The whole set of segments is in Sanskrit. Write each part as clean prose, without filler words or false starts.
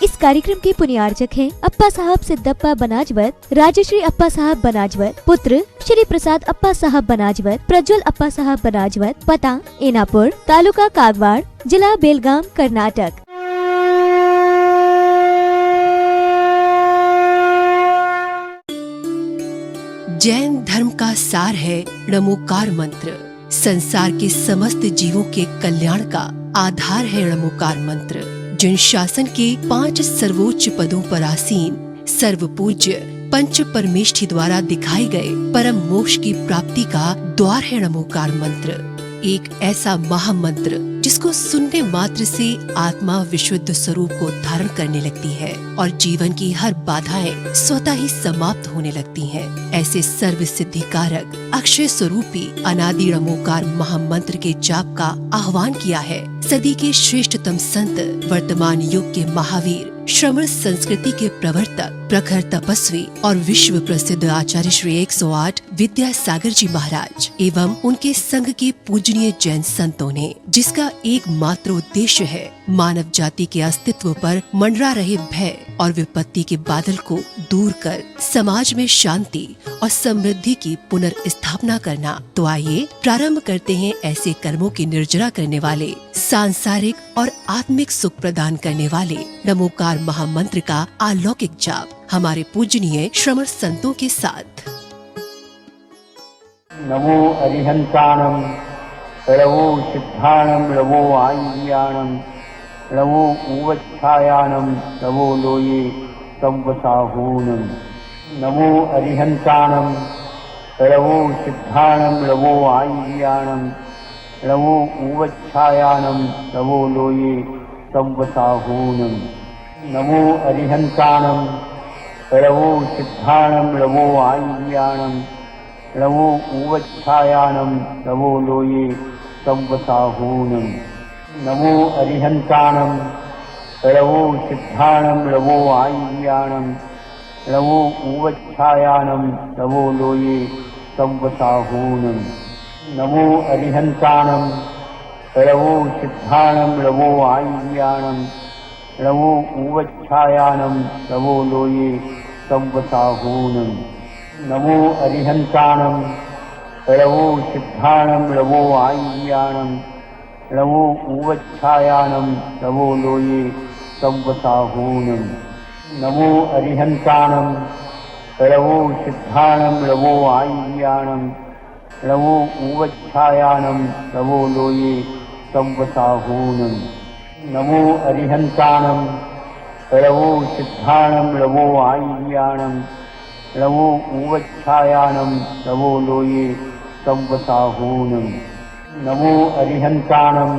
इस कार्यक्रम के पुण्यार्चक हैं अप्पा साहब सिद्धप्पा बनाजवर, राजश्री अप्पा साहब बनाजवर, पुत्र श्री प्रसाद अप्पा साहब बनाजवर, प्रज्वल अप्पा साहब बनाजवर, पता एनापुर, तालुका कागवाड़, जिला बेलगाम, कर्नाटक। जैन धर्म का सार है णमोकार मंत्र। संसार के समस्त जीवों के कल्याण का आधार है णमोकार मंत्र। जिन शासन के 5 सर्वोच्च पदों पर आसीन सर्व पूज्य पंच परमेष्ठी द्वारा दिखाए गए परम मोक्ष की प्राप्ति का द्वार है णमोकार मंत्र। एक ऐसा महामंत्र जिसको सुनने मात्र से आत्मा विशुद्ध स्वरूप को धारण करने लगती है और जीवन की हर बाधाएं स्वतः ही समाप्त होने लगती हैं। ऐसे सर्व सिद्धि कारक अक्षय स्वरूपी अनादि णमोकार महामंत्र के जाप का आह्वान किया है सदी के श्रेष्ठतम संत, वर्तमान युग के महावीर, श्रमण संस्कृति के प्रवर्तक, प्रखर तपस्वी और विश्व प्रसिद्ध आचार्य श्री 108 विद्यासागर जी महाराज एवं उनके संघ के पूजनीय जैन संतों ने, जिसका एकमात्र उद्देश्य है मानव जाति के अस्तित्व पर मंडरा रहे भय और विपत्ति के बादल को दूर कर समाज में शांति और समृद्धि की पुनर्स्थापना करना। तो आइए प्रारंभ करते हैं ऐसे कर्मों की निर्जरा करने वाले, सांसारिक और आत्मिक सुख प्रदान करने वाले णमोकार महामंत्र का अलौकिक जाप हमारे पूजनीय श्रमण संतों के साथ। नमो अरिहंताणं, नमो सिद्धाणं, नमो आय्याणं, नमो उवच्छायाणं, नमो लोये संवसाहूनं। नमो अरिहंताणं, नमो सिद्धाणं, नमो आय्याणं, नमो उवच्छायाणं, नमो लोये संवसाहूनं। नमो अरिहंताणं, नमो सिद्धाणं, नमो आय्याणं, नमो उवच्छायाणं, नमो लोये संवसाहूनं। नमो अरिहंताणं, नमो सिद्धाणं, नमो आय्याणं, नमो उवच्छायाणं, नमो लोये संवसाहूनं। नमो अरिहंताणं, नमो सिद्धाणं, नमो आय्याणं, नमो उवच्छायाणं, नमो लोये संवसाहूनं। नमो अरिहंताणं, नमो सिद्धाणं, नमो आय्याणं, नमो उवच्छायाणं, नमो लोये संवसाहूनं। नमो अरिहंताणं, नमो सिद्धाणं, नमो आय्याणं, नमो उवच्छायाणं, नमो लोये संवसाहूनं। नमो अरिहंताणं, नमो सिद्धाणं, नमो आय्याणं, नमो उवच्छायाणं, नमो लोये संवसाहूनं। नमो अरिहंताणं,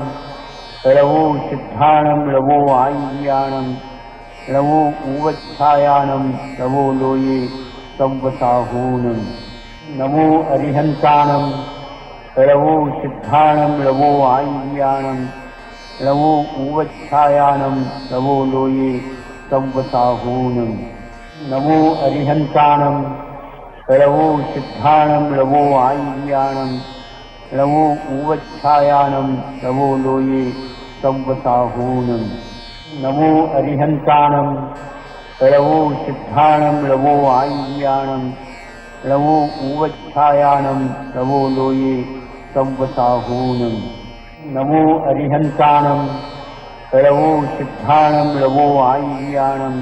नमो सिद्धाणं, नमो आय्याणं, नमो उवच्छायाणं, नमो लोये संवसाहूनं। नमो अरिहंताणं, नमो सिद्धाणं, नमो आय्याणं, नमो उवच्छायाणं, नमो लोये संवसाहूनं। नमो अरिहंताणं, नमो सिद्धाणं, नमो आय्याणं, नमो उवच्छायाणं, नमो लोये संवसाहूनं। नमो अरिहंताणं, नमो सिद्धाणं, नमो आय्याणं, नमो उवच्छायाणं, नमो लोये संवसाहूनं। नमो अरिहंताणं, नमो सिद्धाणं, नमो आय्याणं,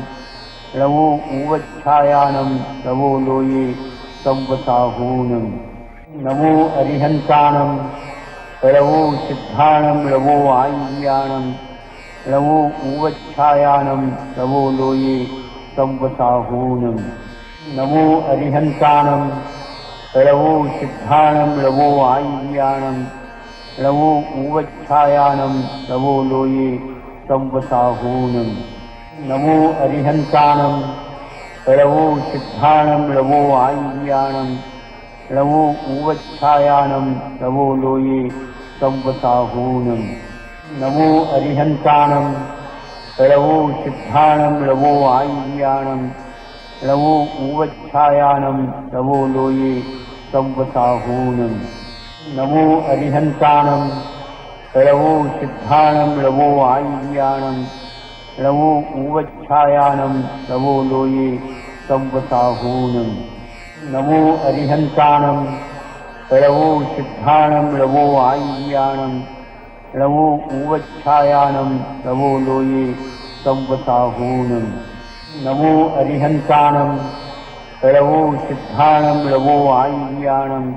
नमो उवच्छायाणं, नमो लोये संवसाहूनं। नमो अरिहंताणं, नमो सिद्धाणं, नमो आय्याणं, नमो उवच्छायाणं, नमो लोये संवसाहूनं। नमो अरिहंताणं, नमो सिद्धाणं, नमो आय्याणं, नमो उवच्छायाणं, नमो लोये संवसाहूनं। नमो अरिहंताणं, नमो सिद्धाणं, नमो आय्याणं, नमो उवच्छायाणं, नमो लोये संवसाहूनं। नमो अरिहंताणं, नमो सिद्धाणं, नमो आय्याणं, नमो उवच्छायाणं, नमो लोये संवसाहूनं। नमो अरिहंताणं, नमो सिद्धाणं, नमो आय्याणं, लवो ऊवच्छायानं लवो लोये संवसाहूनं। नमो अरिहन्तानं लवो सिद्धानं लवो आय्यानं लवो ऊवच्छायानं लवो लोये संवसाहूनं। नमो अरिहन्तानं लवो सिद्धानं लवो आय्यानं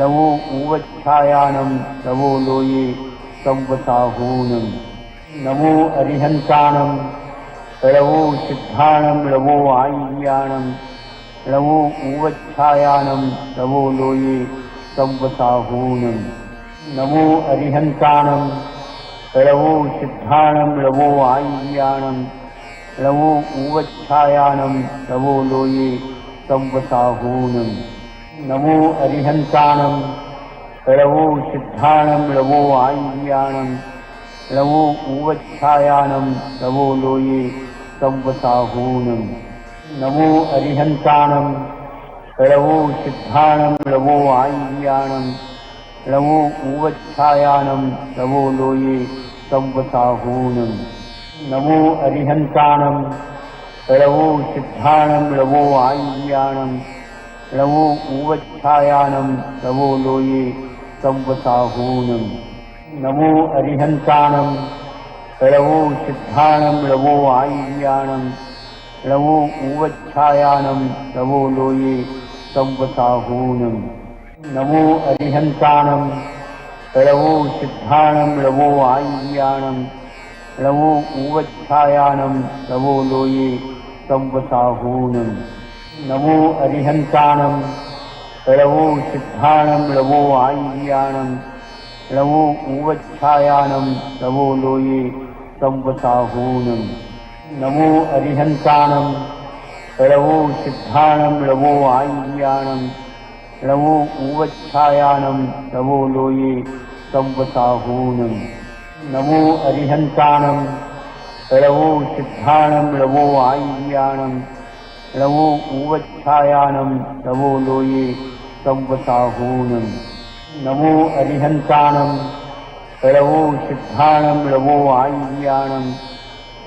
लवो ऊवच्छायानं लवो लोये संवसाहूनं। नमो अरिहन्तानं लवो सिद्धानं लवो आय्यानं लवो ऊवच्छायानं लवो लोये संवसाहूनं। नमो अरिहन्तानं लवो सिद्धानं लवो आय्यानं लवो ऊवच्छायानं लवो लोये संवसाहूनं। नमो अरिहन्तानं लवो सिद्धानं लवो आय्यानं लवो ऊवच्छायानं लवो लोये संवसाहूनं। नमो अरिहन्तानं लवो सिद्धानं लवो आय्यानं लवो ऊवच्छायानं लवो लोये संवसाहूनं। नमो अरिहन्तानं लवो सिद्धानं लवो आय्यानं लवो ऊवच्छायानं लवो लोये संवसाहूनं। नमो अरिहन्तानं लवो सिद्धानं लवो आय्यानं लवो ऊवच्छायानं लवो लोये संवसाहूनं। नमो अरिहन्तानं लवो सिद्धानं लवो आय्यानं लवो ऊवच्छायानं लवो लोये संवसाहूनं। नमो अरिहन्तानं लवो सिद्धानं लवो आय्यानं लवो ऊवच्छायानं लवो लोये संवसाहूनं। नमो अरिहन्तानं लवो सिद्धानं लवो आय्यानं लवो ऊवच्छायानं लवो लोये संवसाहूनं। नमो अरिहन्तानं लवो सिद्धानं लवो आय्यानं लवो ऊवच्छायानं लवो लोये संवसाहूनं। नमो अरिहन्तानं लवो सिद्धानं लवो आय्यानं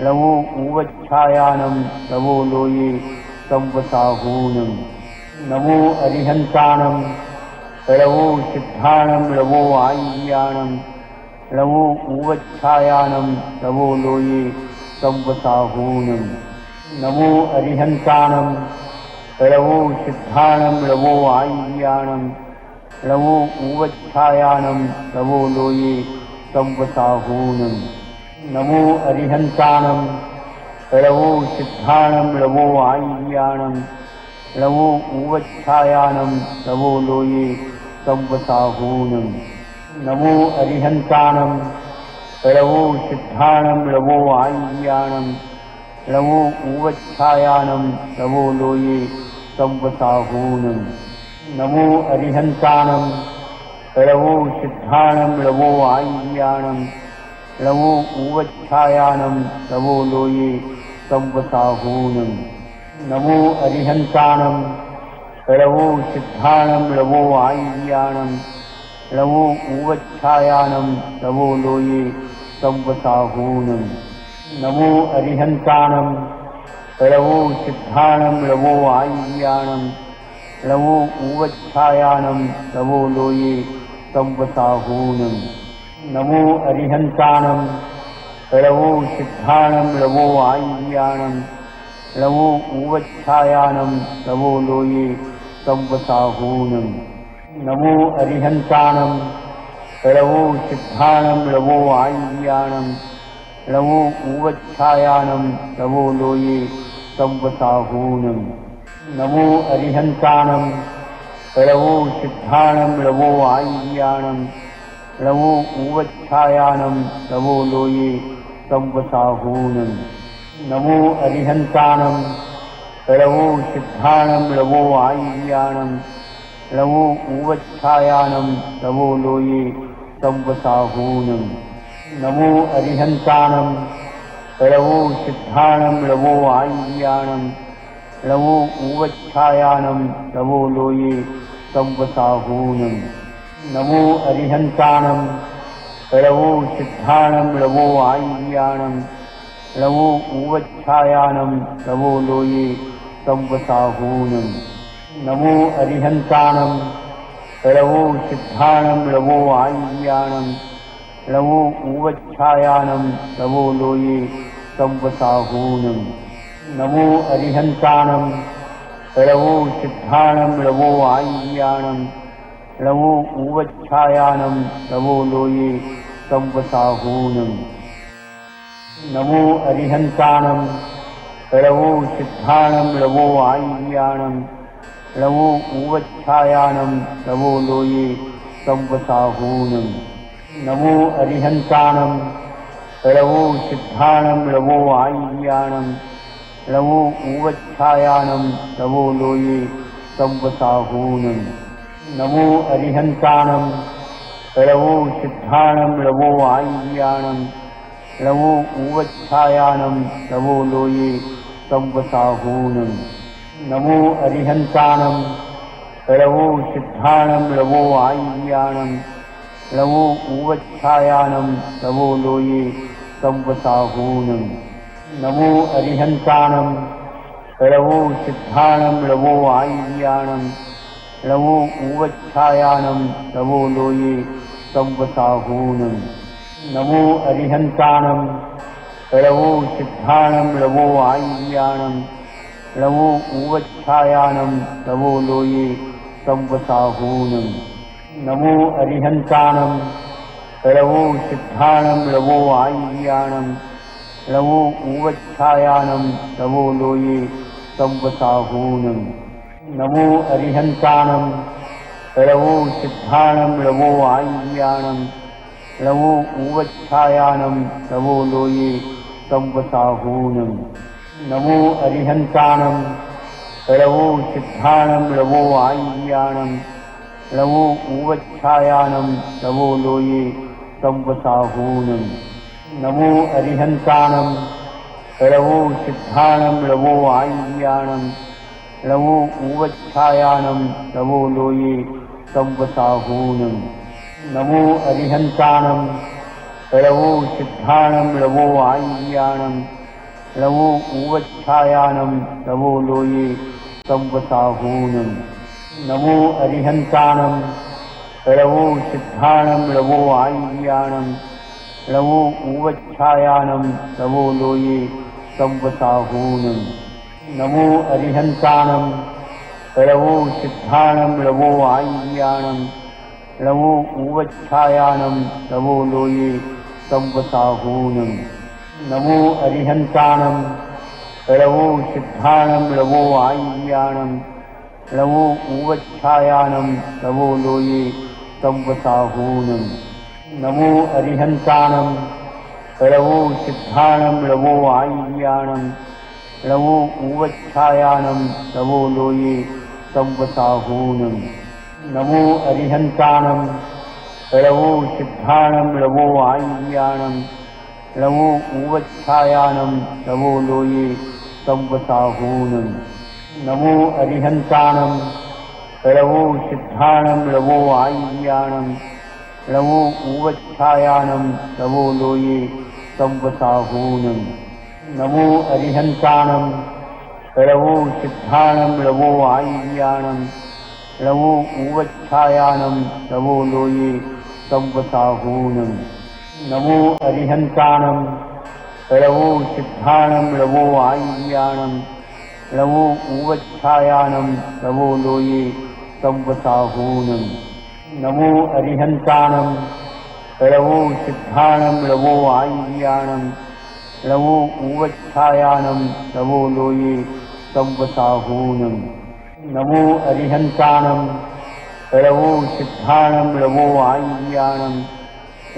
लवो ऊवच्छायानं लवो लोये संवसाहूनं। नमो अरिहन्तानं लवो सिद्धानं लवो आय्यानं लवो ऊवच्छायानं लवो लोये संवसाहूनं। नमो अरिहन्तानं लवो सिद्धानं लवो आय्यानं लवो ऊवच्छायानं लवो लोये संवसाहूनं। नमो अरिहन्तानं लवो सिद्धानं लवो आय्यानं लवो ऊवच्छायानं लवो लोये संवसाहूनं। नमो अरिहन्तानं लवो सिद्धानं लवो आय्यानं लवो ऊवच्छायानं लवो लोये संवसाहूनं। नमो अरिहन्तानं लवो सिद्धानं लवो आय्यानं लवो ऊवच्छायानं लवो लोये संवसाहूनं। नमो अरिहन्तानं लवो सिद्धानं लवो आय्यानं लवो ऊवच्छायानं लवो लोये संवसाहूनं। नमो अरिहन्तानं लवो सिद्धानं लवो आय्यानं लवो ऊवच्छायानं लवो लोये संवसाहूनं। नमो अरिहन्तानं लवो सिद्धानं लवो आय्यानं लवो ऊवच्छायानं लवो लोये संवसाहूनं। नमो अरिहन्तानं लवो सिद्धानं लवो आय्यानं लवो ऊवच्छायानं लवो लोये संवसाहूनं। नमो अरिहन्तानं लवो सिद्धानं लवो आय्यानं लवो ऊवच्छायानं लवो लोये संवसाहूनं। नमो अरिहन्तानं लवो सिद्धानं लवो आय्यानं लवो ऊवच्छायानं लवो लोये संवसाहूनं। नमो अरिहन्तानं लवो सिद्धानं लवो आय्यानं लवो ऊवच्छायानं लवो लोये संवसाहूनं। नमो अरिहन्तानं लवो सिद्धानं लवो आय्यानं लवो ऊवच्छायानं लवो लोये संवसाहूनं नमो अरिहन्तानं लवो सिद्धानं लवो आय्यानं लवो ऊवच्छायानं लवो लोये संवसाहूनं नमो अरिहन्तानं लवो सिद्धानं लवो आय्यानं लवो ऊवच्छायानं लवो लोये संवसाहूनं नमो अरिहन्तानं लवो सिद्धानं लवो आय्यानं लवो ऊवच्छायानं लवो लोये संवसाहूनं नमो अरिहन्तानं लवो सिद्धानं लवो आय्यानं लवो ऊवच्छायानं लवो लोये संवसाहूनं नमो अरिहन्तानं लवो सिद्धानं लवो आय्यानं लवो ऊवच्छायानं लवो लोये संवसाहूनं नमो अरिहन्तानं लवो सिद्धानं लवो आय्यानं लवो ऊवच्छायानं लवो लोये संवसाहूनं नमो अरिहन्तानं लवो सिद्धानं लवो आय्यानं लवो ऊवच्छायानं लवो लोये संवसाहूनं नमो अरिहन्तानं लवो सिद्धानं लवो आय्यानं लवो ऊवच्छायानं लवो लोये संवसाहूनं नमो अरिहन्तानं लवो सिद्धानं लवो आय्यानं लवो ऊवच्छायानं लवो लोये संवसाहूनं नमो अरिहन्तानं लवो सिद्धानं लवो आय्यानं लवो ऊवच्छायानं लवो लोये संवसाहूनं नमो अरिहन्तानं लवो सिद्धानं लवो आय्यानं लवो ऊवच्छायानं लवो लोये संवसाहूनं नमो अरिहन्तानं लवो सिद्धानं लवो आय्यानं लवो ऊवच्छायानं लवो लोये संवसाहूनं नमो अरिहन्तानं लवो सिद्धानं लवो आय्यानं लवो ऊवच्छायानं लवो लोये संवसाहूनं नमो अरिहन्तानं लवो सिद्धानं लवो आय्यानं लवो ऊवच्छायानं लवो लोये संवसाहूनं नमो अरिहन्तानं लवो सिद्धानं लवो आय्यानं लवो ऊवच्छायानं लवो लोये संवसाहूनं नमो अरिहन्तानं लवो सिद्धानं लवो आय्यानं लवो ऊवच्छायानं लवो लोये संवसाहूनं नमो अरिहन्तानं लवो सिद्धानं लवो आय्यानं लवो ऊवच्छायानं लवो लोये संवसाहूनं नमो अरिहन्तानं लवो सिद्धानं लवो आय्यानं लवो ऊवच्छायानं लवो लोये संवसाहूनं नमो अरिहन्तानं लवो सिद्धानं लवो आय्यानं लवो ऊवच्छायानं लवो लोये संवसाहूनं नमो अरिहन्तानं लवो सिद्धानं लवो आय्यानं लवो ऊवच्छायानं लवो लोये संवसाहूनं नमो अरिहन्तानं लवो सिद्धानं लवो आय्यानं लवो ऊवच्छायानं लवो लोये संवसाहूनं नमो अरिहन्तानं लवो सिद्धानं लवो आय्यानं लवो ऊवच्छायानं लवो लोये संवसाहूनं नमो अरिहन्तानं लवो सिद्धानं लवो आय्यानं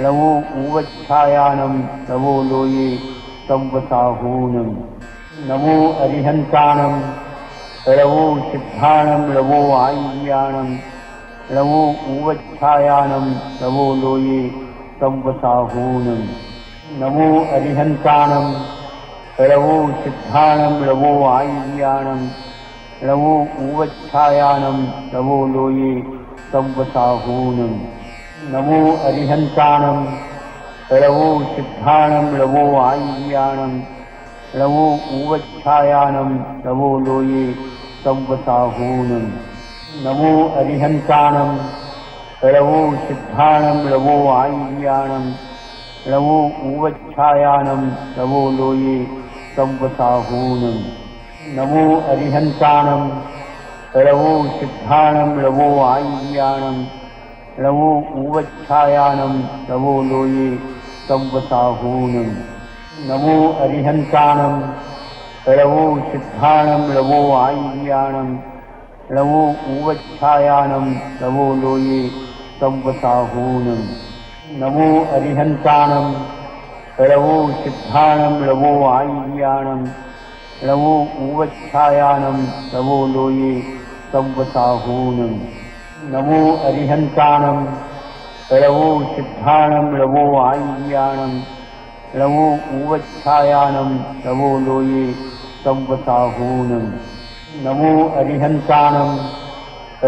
लवो ऊवच्छायानं लवो लोये संवसाहूनं नमो अरिहन्तानं लवो सिद्धानं लवो आय्यानं लवो ऊवच्छायानं लवो लोये संवसाहूनं नमो अरिहन्तानं लवो सिद्धानं लवो आय्यानं लवो ऊवच्छायानं लवो लोये संवसाहूनं नमो अरिहन्तानं लवो सिद्धानं लवो आय्यानं लवो उवच्छायानं लवो लोये संवसाहूनं नमो अरिहन्तानं लवो सिद्धानं लवो आय्यानं लवो उवच्छायानं लवो लोये संवसाहूनं नमो अरिहन्तानं लवो सिद्धानं लवो आय्यानं लवो उवच्छायानं लवो लोये संवसाहूनं नमो अरिहन्तानं लवो सिद्धानं लवो आय्यानं लवो उवच्छायानं लवो लोये संवसाहूनं नमो अरिहन्तानं लवो सिद्धानं लवो आय्यानं लवो उवच्छायानं लवो लोये संवसाहूनं नमो अरिहन्तानं लवो सिद्धानं लवो आय्यानं लवो उवच्छायानं लवो लोये संवसाहूनं नमो अरिहन्तानं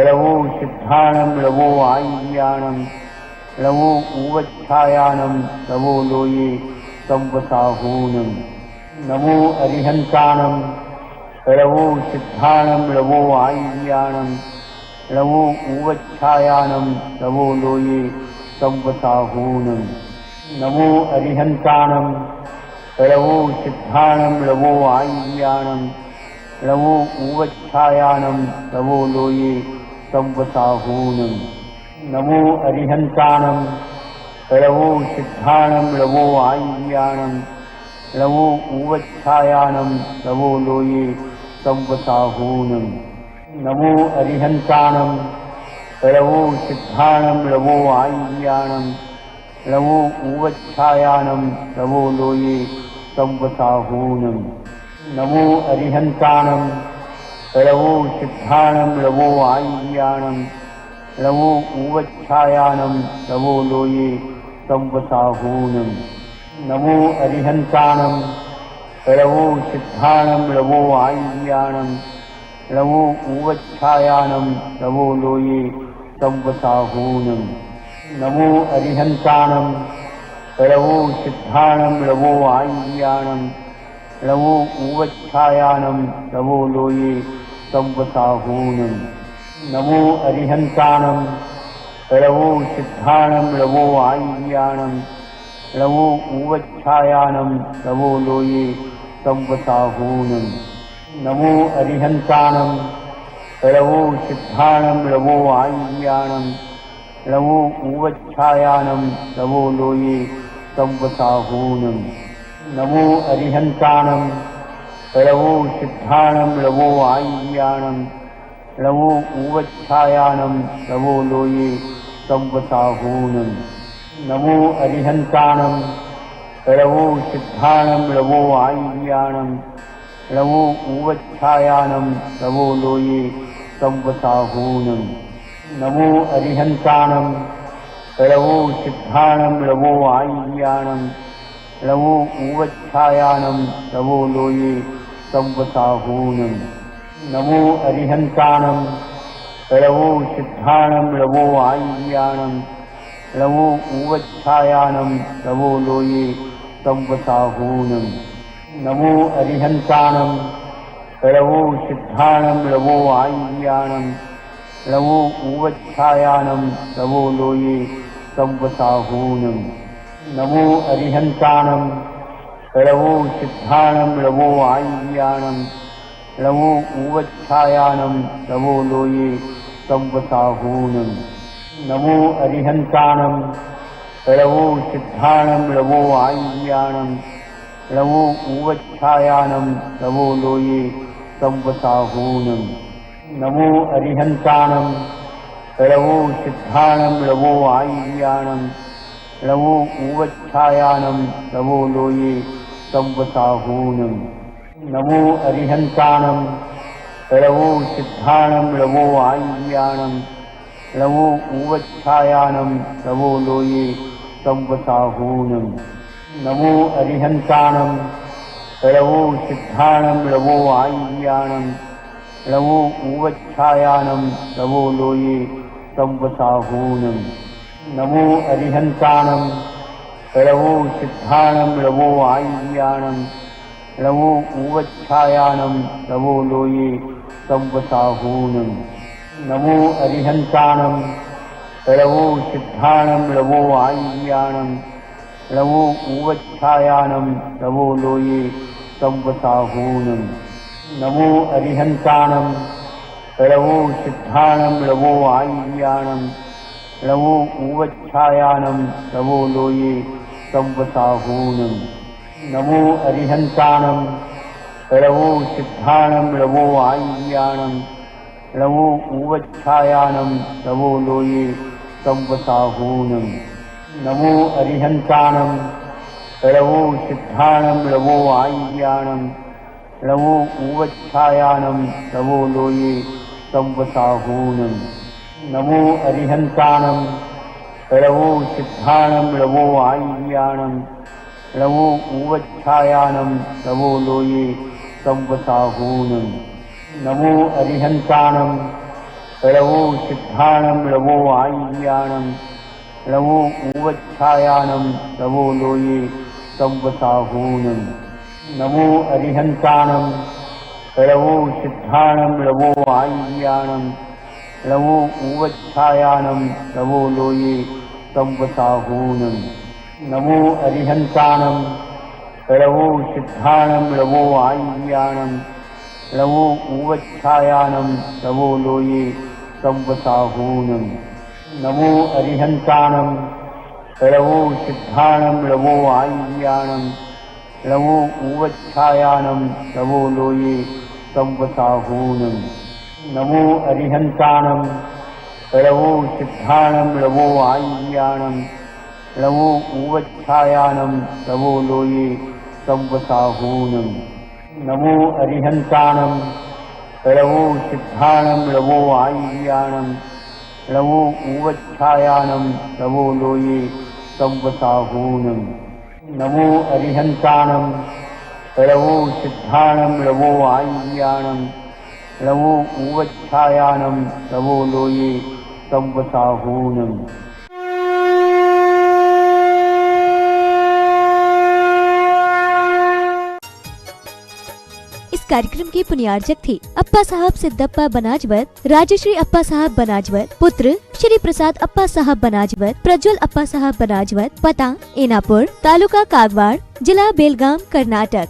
लवो सिद्धानं लवो आय्यानं लवो उवच्छायानं लवो लोये संवसाहूनं नमो अरिहन्तानं लवो सिद्धानं लवो आय्यानं लवो उवच्छायानं लवो लोये संवसाहूनं नमो अरिहन्तानं लवो सिद्धानं लवो आय्यानं लवो उवच्छायानं लवो लोये संवसाहूनं नमो अरिहन्तानं लवो सिद्धानं लवो आय्यानं लवो उवच्छायानं लवो लोये संवसाहूनं नमो अरिहन्तानं लवो सिद्धानं लवो आय्यानं लवो उवच्छायानं लवो लोये संवसाहूनं नमो अरिहन्तानं लवो सिद्धानं लवो आय्यानं लवो उवच्छायानं लवो लोये संवसाहूनं नमो अरिहन्तानं लवो सिद्धानं लवो आय्यानं लवो उवच्छायानं लवो लोये संवसाहूनं नमो अरिहन्तानं लवो सिद्धानं लवो आय्यानं लवो उवच्छायानं लवो लोये संवसाहूनं नमो अरिहन्तानं लवो सिद्धानं लवो आय्यानं लवो उवच्छायानं लवो लोये संवसाहूनं नमो अरिहन्तानं लवो सिद्धानं लवो आय्यानं लवो उवच्छायानं लवो लोये संवसाहूनं नमो अरिहन्तानं लवो सिद्धानं लवो आय्यानं लवो उवच्छायानं लवो लोये संवसाहूनं नमो अरिहन्तानं लवो सिद्धानं लवो आय्यानं लवो उवच्छायानं लवो लोये संवसाहूनं नमो अरिहन्तानं लवो सिद्धानं लवो आय्यानं लवो उवच्छायानं लवो लोये संवसाहूनं नमो अरिहन्तानं लवो सिद्धानं लवो आय्यानं लवो उवच्छायानं लवो लोये संवसाहूनं नमो अरिहन्तानं लवो सिद्धानं लवो आय्यानं लवो उवच्छायानं लवो लोये संवसाहूनं नमो अरिहन्तानं लवो सिद्धानं लवो आय्यानं लवो उवच्छायानं लवो लोये संवसाहूनं नमो अरिहन्तानं लवो सिद्धानं लवो आय्यानं लवो उवच्छायानं लवो लोये संवसाहूनं नमो अरिहन्तानं लवो सिद्धानं लवो आय्यानं लवो उवच्छायानं लवो लोये संवसाहूनं नमो अरिहन्तानं लवो सिद्धानं लवो आय्यानं लवो उवच्छायानं लवो लोये संवसाहूनं नमो अरिहन्तानं लवो सिद्धानं लवो आय्यानं लवो उवच्छायानं लवो लोये संवसाहूनं नमो अरिहन्तानं लवो सिद्धानं लवो आय्यानं रवो उवच्छायानं रवो लोये संवसाहूनं नमो अरिहन्तानं रवो सिद्धानं रवो आय्यानं रवो उवच्छायानं रवो लोये संवसाहूनं नमो अरिहन्तानं रवो सिद्धानं रवो आय्यानं रवो उवच्छायानं रवो लोये संवसाहूनं नमो अरिहन्तानं रवो सिद्धानं रवो आय्यानं रवो उवच्छायानं रवो लोये संवसाहूनं नमो अरिहन्तानं रवो सिद्धानं रवो आय्यानं रवो उवच्छायानं रवो लोये संवसाहूनं नमो अरिहन्तानं रवो सिद्धानं रवो आय्यानं रवो उवच्छायानं रवो लोये संवसाहूनं नमो अरिहन्तानं रवो सिद्धानं रवो आय्यानं रवो उवच्छायानं रवो लोये संवसाहूनं नमो अरिहन्तानं रवो सिद्धानं रवो आय्यानं रवो उवच्छायानं रवो लोये संवसाहूनं नमो अरिहन्तानं रवो सिद्धानं रवो आय्यानं रवो उवच्छायानं रवो लोये संवसाहूनं नमो अरिहन्तानं रवो सिद्धानं रवो आय्यानं रवो उवच्छायानं रवो लोये संवसाहूनं नमो अरिहन्तानं रवो सिद्धानं रवो आय्यानं रवो उवच्छायानं रवो लोये संवसाहूनं नमो अरिहन्तानं रवो सिद्धानं रवो आय्यानं रवो उवच्छायानं रवो लोये संवसाहूनं नमो अरिहन्तानं रवो सिद्धानं रवो आय्यानं रवो उवच्छायानं रवो लोये संवसाहूनं। इस कार्यक्रम के पुण्यार्जक थे अप्पा साहब सिद्धप्पा बनाजवर, राजश्री अप्पा साहब बनाजवर, पुत्र श्री प्रसाद अप्पा साहब बनाजवर, प्रज्वल अप्पा साहब बनाजवर, पता एनापुर, तालुका कागवाड़, जिला बेलगाम, कर्नाटक।